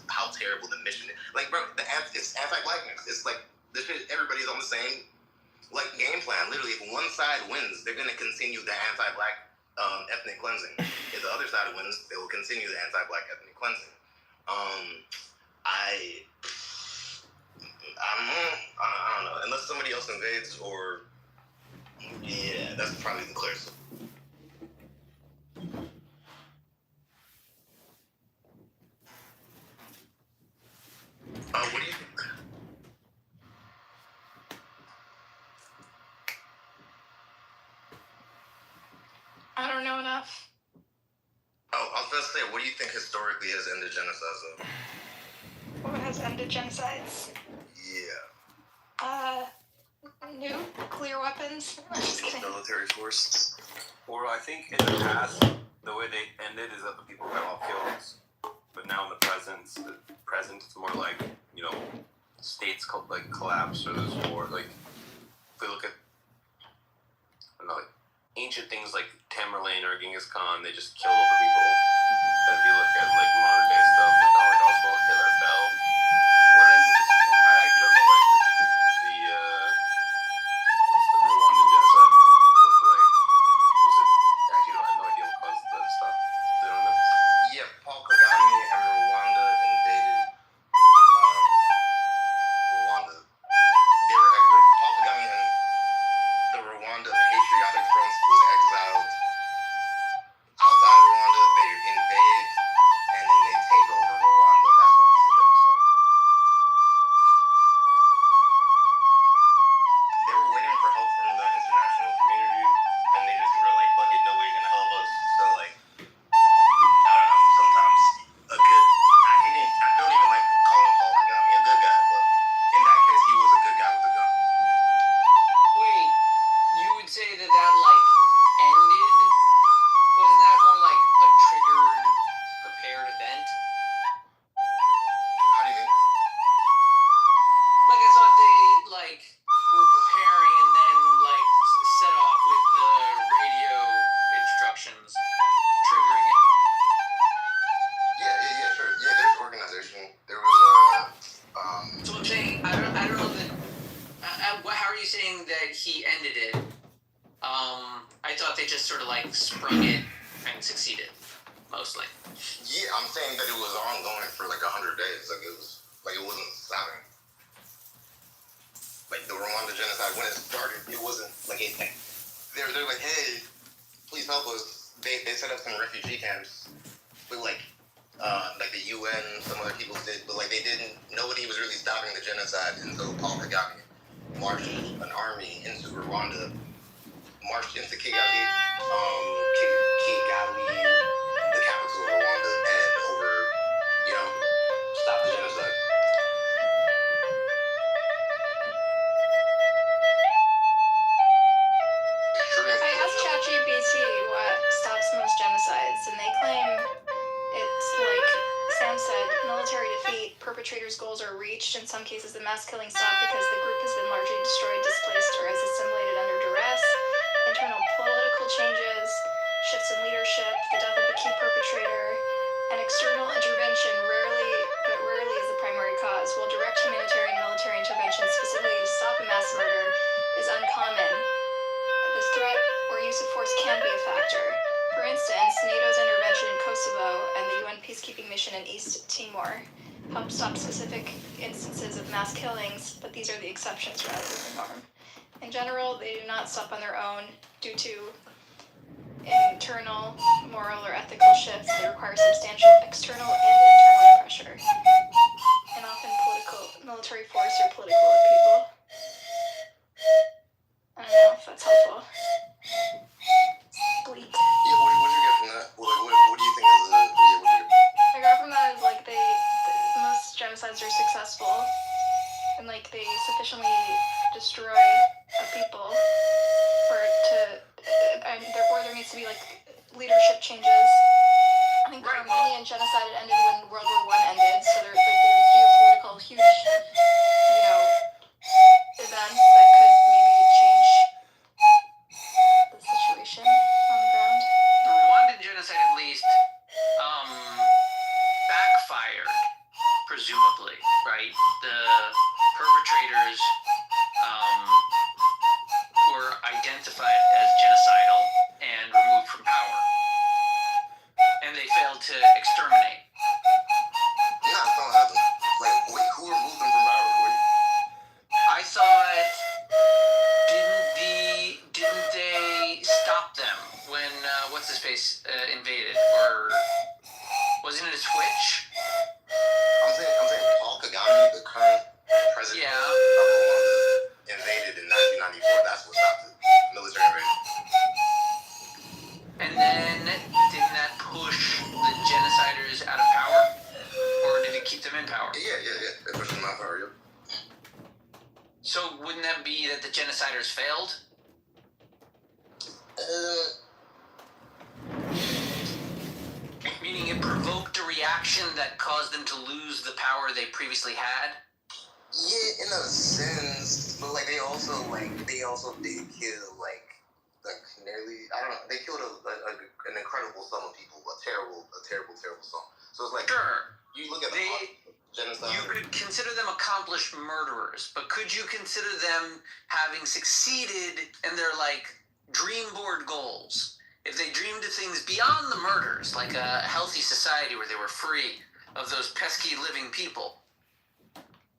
how terrible the mission is. Like, bro, it's anti-blackness. It's like this shit. Everybody's on the same like game plan. Literally, if one side wins, they're gonna continue the anti-black ethnic cleansing. If the other side wins, they will continue the anti-black ethnic cleansing. I don't know. Unless somebody else invades, or yeah, that's probably the clearest. What do you think? I don't know enough. Oh, I was going to say, what do you think historically has ended genocides, though? What has ended genocides? Yeah. Nuclear weapons? Military force. Or I think in the past, the way they ended is that the people got all killed. But now in the present, it's more like, you know, states like collapse or there's war. Like, if we look at, I don't know, like ancient things like Tamerlane or Genghis Khan, they just killed all the people. But if you look at like modern day stuff, like the Holocaust, Hitler fell. What ended this? I actually don't know what ended what's the Rwandan genocide? Like, was it? Actually, I have no idea what caused that stuff. They don't know. Yeah, Paul Kagame and Rwanda invaded Rwanda. Paul Kagame and the Rwanda Patriotic Front was exiled outside Rwanda. They invade and then they take over Rwanda. That's what was the genocide. They were waiting for help from the international community, and they just were like, "Fuck it, nobody's gonna help us." So like, I don't know. Sometimes I don't even like calling Paul Kagame a good guy, but in that case, he was a good guy with a gun. Wait, you would say that like ended? Wasn't that more like a triggered, prepared event? How do you mean? Like I thought they like were preparing and then like set off with the radio instructions, triggering it. Yeah, sure. Yeah, there's organization. There was So I'm saying I don't know that. How are you saying that he ended it? I thought they just sort of like sprung it and succeeded, mostly. Yeah, I'm saying that it was ongoing for like 100 days. It wasn't stopping. Like the Rwanda genocide, when it started, it wasn't like they're like, hey, please help us. They set up some refugee camps with like the UN, some other people did, but like nobody was really stopping the genocide until Paul Kagame marched an army into Rwanda, marched into Kigali, the capital of Rwanda, and stopped the genocide. I asked ChatGPT what stops most genocides, and they claim it's like Sam said, military defeat, perpetrators' goals are reached. In some cases, the mass killing stopped because the group has been largely destroyed, displaced, or has assimilated under duress. Internal political changes, shifts in leadership, the death of the key perpetrator, and external intervention rarely is the primary cause. While direct humanitarian military intervention specifically to stop a mass murder is uncommon, the threat or use of force can be a factor. For instance, NATO's intervention in Kosovo and the UN peacekeeping mission in East Timor helped stop specific instances of mass killings, but these are the exceptions rather than the norm. In general, they do not stop on their own due to internal, moral, or ethical shifts. They require substantial external and internal pressure, and often military force or political upheaval. I don't know if that's helpful. Bleak. Yeah, what did you get from that? What do you think is I got from that is like most genocides are successful, and like they sufficiently destroy a people or there needs to be like leadership changes. I think the Armenian genocide ended when World War I ended, so there's geopolitical huge, events that could maybe change the situation on the ground. The Rwandan genocide, at least, backfired right, the perpetrators were identified as genocidal and removed from power, and they failed to exterminate. No, it's not happening. Like, wait, who removed them from power? I thought, didn't they stop them when what's his face invaded, or wasn't it a switch? I'm saying Paul Kagame, the current president of Rwanda, invaded in 1994. That's what stopped it. Military invasion. And then didn't that push the genociders out of power, or did it keep them in power? Yeah. They pushed them out of power. Yep. So wouldn't that be that the genociders failed? Meaning it provoked a reaction that caused them to lose the power they previously had? Yeah, in a sense, but like they also did kill like nearly, I don't know, they killed an incredible sum of people, a terrible sum. So it's like, sure, you look at the genocide. You could consider them accomplished murderers, but could you consider them having succeeded in their like dream board goals? If they dreamed of things beyond the murders, like a healthy society where they were free of those pesky living people,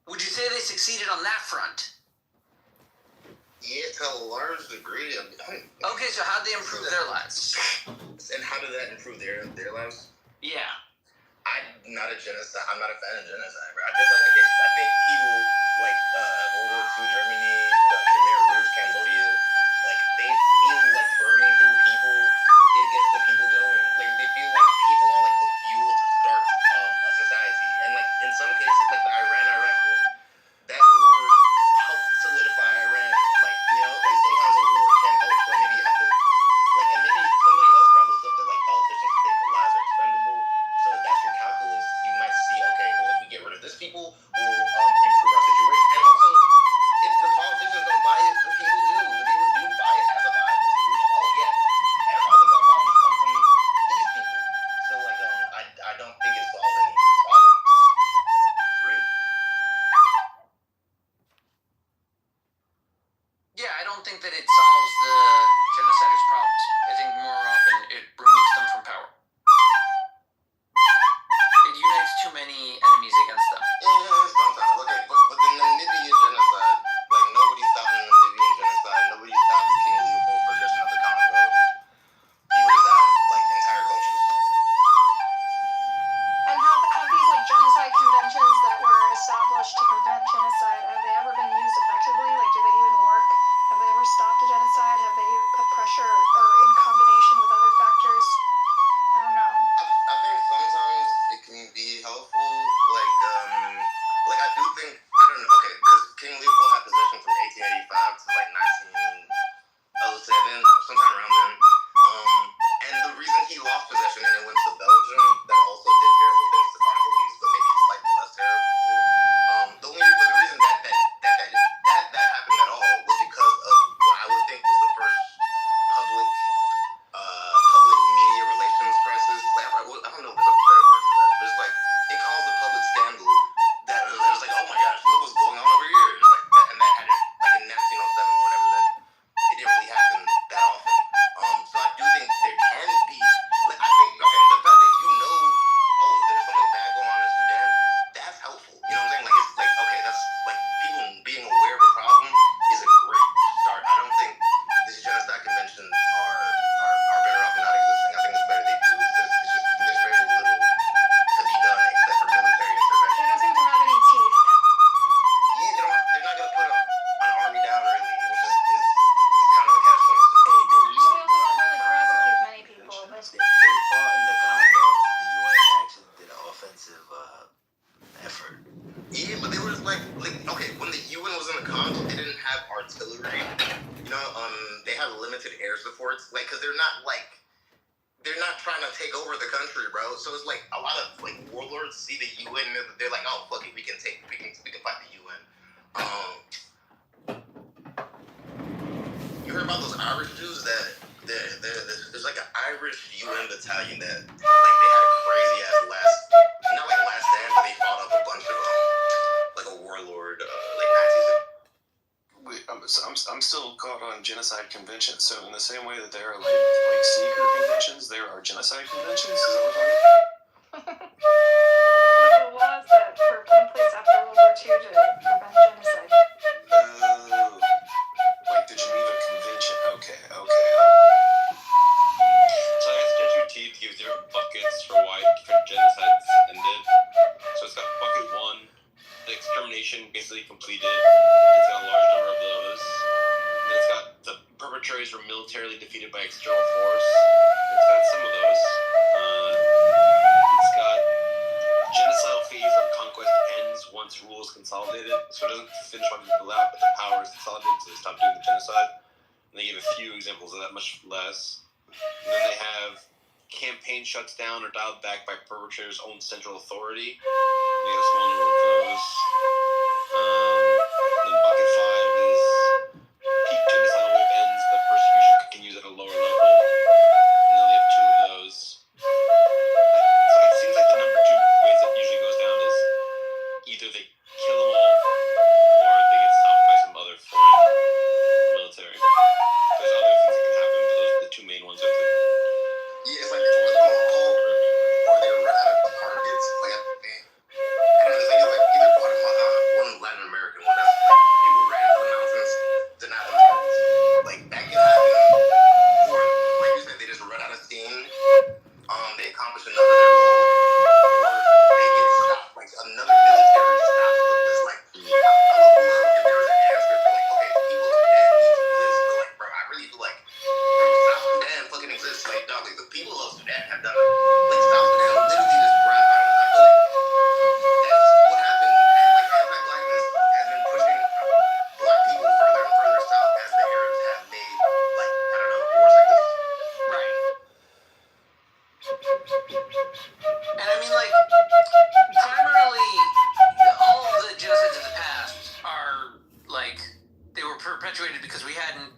would you say they succeeded on that front? Yeah, to a large degree. Okay, so how'd they improve their lives? And how did that improve their lives? Yeah. I'm not a fan of genocide, bro. I think people like World War II Germany, Khmer Rouge, Cambodia, like they feel like burning through people. It gets the people going. Like they feel like people are like the fuel to start a society. And like in some cases, like the Iran-Iraq war, that war helped solidify Iran. Like sometimes a war can help, but maybe you have to and maybe somebody else brought this up that like politicians think lives are expendable. So if that's your calculus, you might see, okay, well, if we get rid of this people, we'll improve our situation. And also, if the politicians don't buy it, the people do. The people do buy it as a viable solution. Oh, yeah. And all of our problems come from these people. So, like, I don't think it solves any problems. Really. Yeah, I don't think that it solves the genociders' problems. I think more often it removes them from power. It unites too many enemies against them. Yeah, sometimes. Okay, but the Namibian genocide, like nobody stopped the Namibian genocide. Nobody stopped King Leopold's possession of the Congo. People just died, like entire cultures. And have these like genocide conventions that were established to prevent genocide, have they ever been used effectively? Like, do they even work? Have they ever stopped a genocide? Have they put pressure or in combination with other factors? I don't know. I think sometimes it can be helpful. Like I do think, I don't know, okay, because King Leopold had possession from 1885 to like 1907, sometime around then. And the reason he lost possession and it went to Belgium, that also did terrible things to Congolese, but maybe slightly less terrible. The reason that happened at all was because of what I would think was the first public media relations crisis. Like, I don't know if there's a better word for that, but it's like it caused a public scandal that it was like, oh my gosh, look what's going on over here. It's like that, and that had it like in 1907 or whatever. That it didn't really happen that often. So I do think there can be, like, I think, okay, the fact that you know, oh, there's something bad going on in Sudan, that's helpful. You know what I'm saying? Like, it's like, okay, that's like people being aware of a problem is a great start. I don't think these genocide conventions are better off not existing. I think it's better they do exist. It's just there's very little to be done except for military intervention. They don't seem to have any teeth. Yeah, they're not gonna put an army down really, which is kind of a catch-22. They also don't really prosecute many people. But They fought in the Congo. The UN actually did an offensive effort. Yeah, but they were just like okay, when the UN was in the Congo, they didn't have artillery. You know, they had limited air supports, like, cause they're not trying to take over the country, bro. So it's like a lot of like warlords see the UN and they're like, oh fuck it, we can fight the UN. You heard about those Irish dudes that there's like an Irish UN battalion that like they had a crazy ass last stand, but they fought up a bunch of So I'm still caught on genocide conventions. So in the same way that there are like sneaker conventions, there are genocide conventions. Is that what we're talking about? The laws that were put in place after World War II to prevent genocide. Oh, like the Geneva Convention. Okay. So I asked ChatGPT to give different buckets for why different genocides ended. So it's got bucket 1, the extermination basically completed. It's got a large number of those. Then it's got the perpetrators were militarily defeated by external force. It's got some of those. It's got genocidal phase of conquest ends once rule is consolidated. So it doesn't finish wiping people out, but the power is consolidated, so they stop doing the genocide. And they give a few examples of that, much less. And then they have campaign shuts down or dialed back by perpetrators' own central authority. They get a small number of those. Then bucket 5 is peak genocidal wave ends, but persecution continues at a lower level. And then they have 2 of those. So it seems like the number 2 ways it usually goes down is either they kill them all or they get stopped by some other foreign military. There's other things that can happen, but those are the 2 main ones. Yeah, it's like they tore the mall, or they run out of targets. Like, I don't know, it's like either Guatemala, one Latin American one. That's like people ran out of the mountains, denied them targets. Like that can happen, or like you said, they just run out of steam. They accomplish another their goal, or they get stopped. Like another military stops them. It's like I would love if there was an answer for like, okay, people Sudan need to exist, but like, bro, I really feel like South Sudan fucking exists. Like, dog, like the people of Sudan have done it. Like South Sudan literally just grab. I feel like that's what happened, and like anti-blackness has been pushing black people further and further south as the Arabs have made like I don't know wars like this. Right. And I mean, like, primarily, all of the genocides of the past are, like, they were perpetuated because we hadn't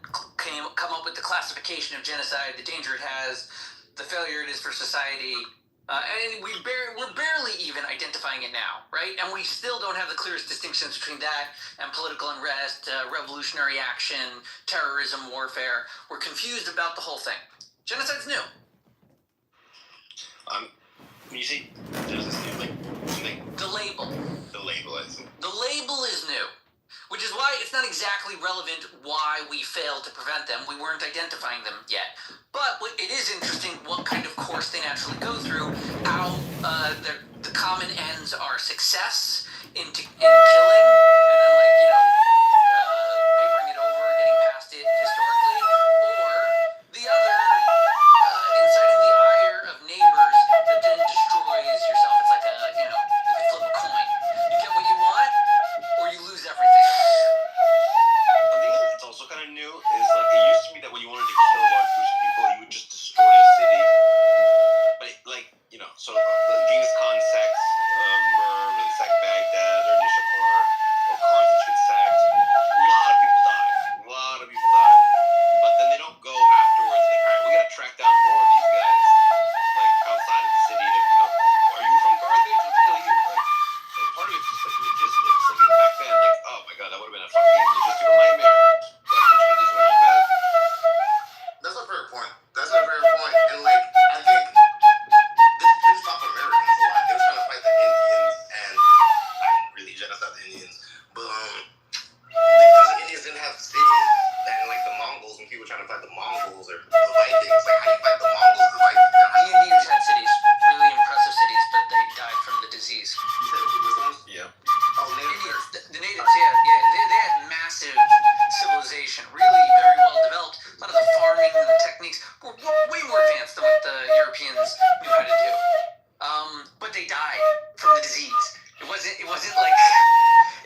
come up with the classification of genocide, the danger it has, the failure it is for society. And we're barely even identifying it now, right? And we still don't have the clearest distinctions between that and political unrest, revolutionary action, terrorism, warfare. We're confused about the whole thing. Genocide's new. When you say genocide, like The label. the label, I think. The label is new, which is why it's not exactly relevant why we failed to prevent them. We weren't identifying them yet. But it is interesting what kind of course they naturally go through, how the common ends are success in killing, and then, like, you know, papering it over, getting past it historically, or the other, inciting the ire of neighbors that then destroys yourself. It's like you could flip a coin. You get what you want, or you lose everything. I think it's also kind of new is like it used to be that when you wanted to kill large groups of people, you would just destroy a city. But so Genghis Khan sacks Merv, or they sack Baghdad, or Nishapur, or Carthage gets sacked. A lot of people die. But then they don't go afterwards. Like, all right, we gotta track down more of these guys, like outside of the city. Are you from Carthage? Let's kill you. Like part of it's just like logistics. Like back then, like oh my god, that would have been a fucking logistical nightmare. That's a fair point. And like I think this pissed off Americans a lot. They were trying to fight the Indians, and I didn't really genocide the Indians, but because the Indians didn't have cities, and like the Mongols, when people were trying to fight the Mongols or the Vikings, like how do you fight the Mongols, the Vikings? The Indians had cities, really impressive cities, but they died from the disease. You said Muslims? Yeah. Oh, Indians, the natives, they had massive civilization, really very well developed. A lot of the farming and the techniques were way more advanced than what the Europeans knew how to do. But they died from the disease. It wasn't like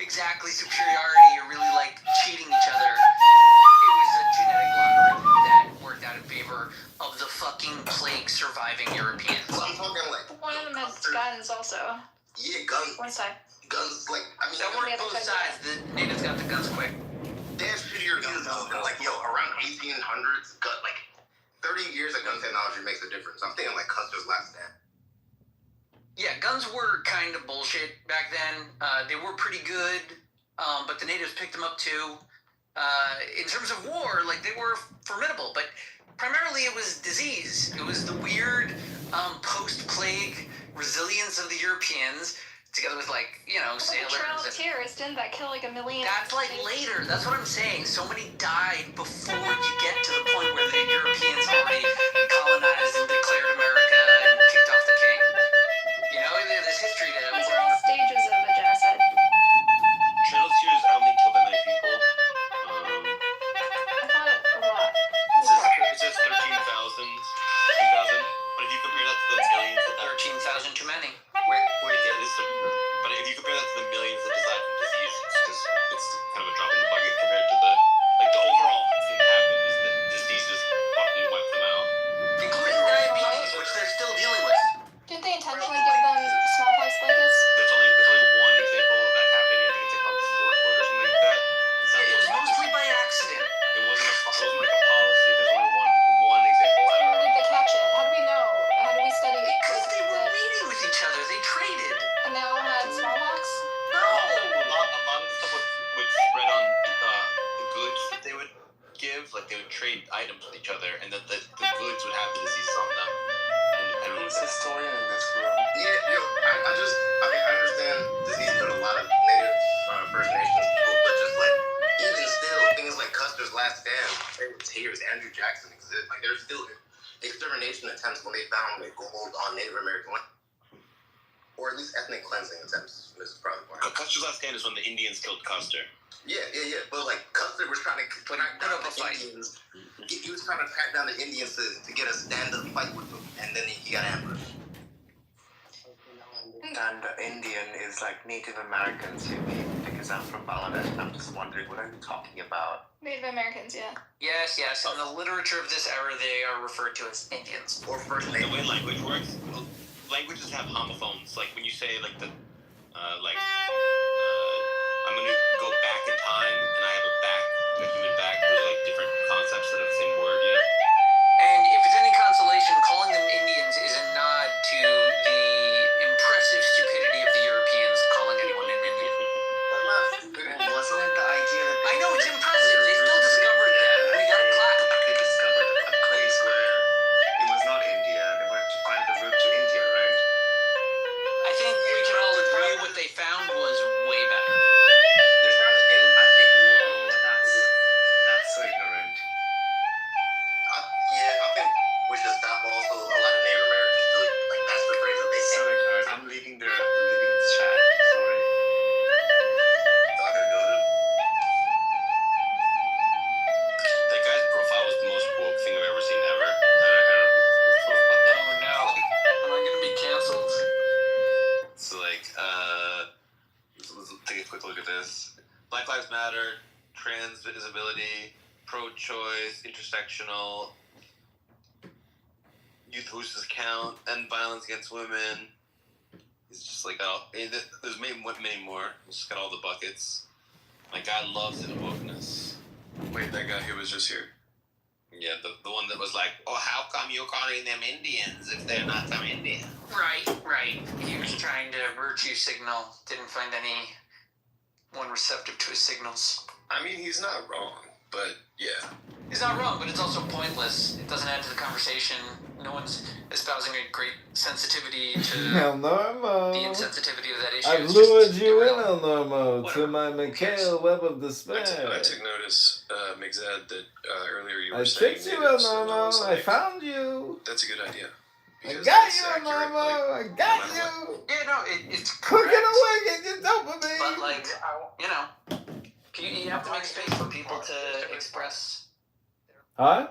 exactly superiority or really like cheating each other. It was a genetic lottery that worked out in favor of the fucking plague surviving Europeans. So I'm talking like One of them has guns also. yeah, guns. One side. Guns, like I mean, That worked both sides. The natives got the guns quick. they have shittier guns though. They're like around 1800s, like 30 years of gun technology makes a difference. I'm thinking like Custer's Last Stand. Yeah, guns were kind of bullshit back then. They were pretty good, but the natives picked them up too. In terms of war, like they were formidable, but primarily it was disease. It was the weird post-plague resilience of the Europeans, together with Like the Trail sailors. of Tears, didn't that kill like 1 million? That's like later. That's what I'm saying. So many died before you get to the point where the Europeans already colonized and declared America and kicked off the king. There's history to. These are all stages of a genocide. Trail of Tears, I don't think killed that many people. I thought a lot. It says 13,000, 2,000. But if you compare that to the millions that 13,000 too many. wait, yeah, it is. But if you compare that to the millions that died from disease, it's kind of a drop in the bucket compared to the overall thing that happened is that disease just fucking wiped them out. Including diabetes, which they're still dealing with. Didn't they intentionally give them smallpox blankets? There's only one example of that happening. I think it's called Fort Hood or something like that. It was mostly by accident. It wasn't like a policy. There's only one example Where ever. did they catch it? How do we know? How do we study? Because they were that? mating with each other. They traded. And they all had smallpox? No. A lot of the stuff would spread on the goods that they would give. Like they would trade items with each other, and that the goods would have the disease on them. Who's historian in this room? Yeah, I understand disease killed a lot of native First Nations people, but just like, even still, things like Custer's Last Stand, Tears, Andrew Jackson exist. Like, there's still extermination attempts when they found gold on Native American land. Or at least ethnic cleansing attempts. This is probably more. Custer's Last Stand is when the Indians killed Custer. Yeah. But like Custer was trying to track down the Indians. He was trying to track down the Indians to get a stand-up fight with them, and then he got ambushed. And Indian is like Native Americans, you mean? Because I'm from Bangladesh, and I'm just wondering, what are you talking about? Native Americans, yeah. Yes. In the literature of this era, they are referred to as Indians. Or First The way Nations. language works, languages have homophones. Like when you say like I'm gonna go back in time, and I have a human back. There's like different concepts that have the same word, And if it's any consolation, calling them Indians is a nod to the impressive stupidity of the Europeans calling anyone an Indian. Wasn't it the idea that I know it's impressive. They still discovered that. We gotta clap. they discovered a place where it was not India? They wanted to find the route to India, right? I think we can all agree what they found was way better. They're trying to I think, whoa, that's so ignorant. I think we should stop also a lot of Native Americans do it. Like, that's the phrase that they So say. ignorant. I'm leaving the chat. Sorry. So I gotta go to That guy's profile was the most woke thing I've ever seen ever. Oh no. Am I gonna be canceled? So like, let's take a quick look at this. Black Lives Matter, trans visibility, pro-choice, intersectional, youth voices count, end violence against women. It's just like, there's many more. It's just got all the buckets. My God loves it, wokeness. Wait, that guy who was just here? Yeah, the one that was like, oh, how come you're calling them Indians if they're not from India? Right. He was trying to virtue signal. Didn't find anyone receptive to his signals. I mean, he's not wrong, but yeah. He's not wrong, but it's also pointless. It doesn't add to the conversation. No one's espousing a great sensitivity to El Normo. the insensitivity of that issue. I've It's lured just you in, irrelevant. El Normo, to Whatever. my Mikhail web of despair. I took notice, Mixed, that earlier you were I saying tricked you, El natives, and I was Normo. I like, found you. that's a good idea. I Because got that's you, El accurate, Normo. like, I got no matter you. Yeah, no, it's Cooking correct. away, get your dopamine. But like, you have to make space for people to express. Huh?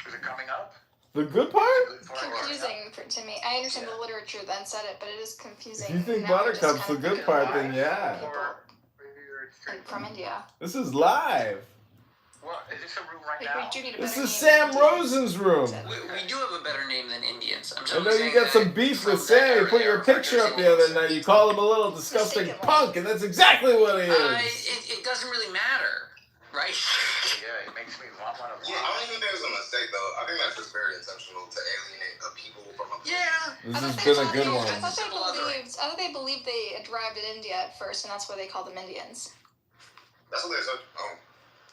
Is it coming up? The good part? Confusing to me. I understand the literature then said it, but it is confusing. If you think Now we're just Buttercup's the kind of good thinking part, about then yeah. people from India. This is live. Well, is this a room right Like, we do need a This better is name Sam than Rosen's room. We do have a better name than Indians. I'm I just know you saying got some that beef from with that Sam. You era, put they your referred picture to up as the other Indians. night. You called him a little disgusting Mistakenly. punk, and that's exactly what he is. It doesn't really matter, right? Yeah, it makes me want one of Yeah, I don't even think it was a mistake though. I think that's just very intentional to alienate people from a place. Yeah. This I has thought been a they good thought one. I thought they believed they arrived in India at first, and that's why they called them Indians. That's what they said. Oh.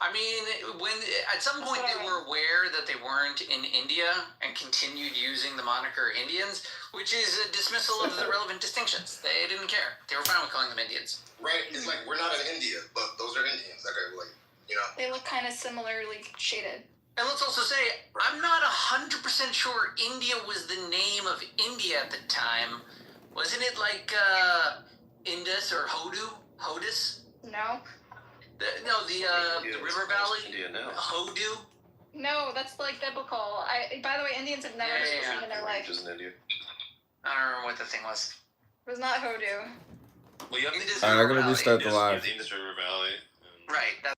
I mean, when at some point they were aware that they weren't in India and continued using the moniker Indians, which is a dismissal of the relevant distinctions. They didn't care. They were fine with calling them Indians. Right? It's like we're not in India, but those are Indians. Okay, like They look kind of similarly shaded. And let's also say, I'm not 100% sure India was the name of India at the time. Wasn't it like Indus or Hodus? No. The river valley. India now. Hodu. No, that's like biblical. By the way, Indians have never spoken in their life. Which is in India. I don't remember what the thing was. It was not Hodu. Well, you have Indus Alright, I'm River gonna Valley. restart the You have live. the Indus River Valley. Right.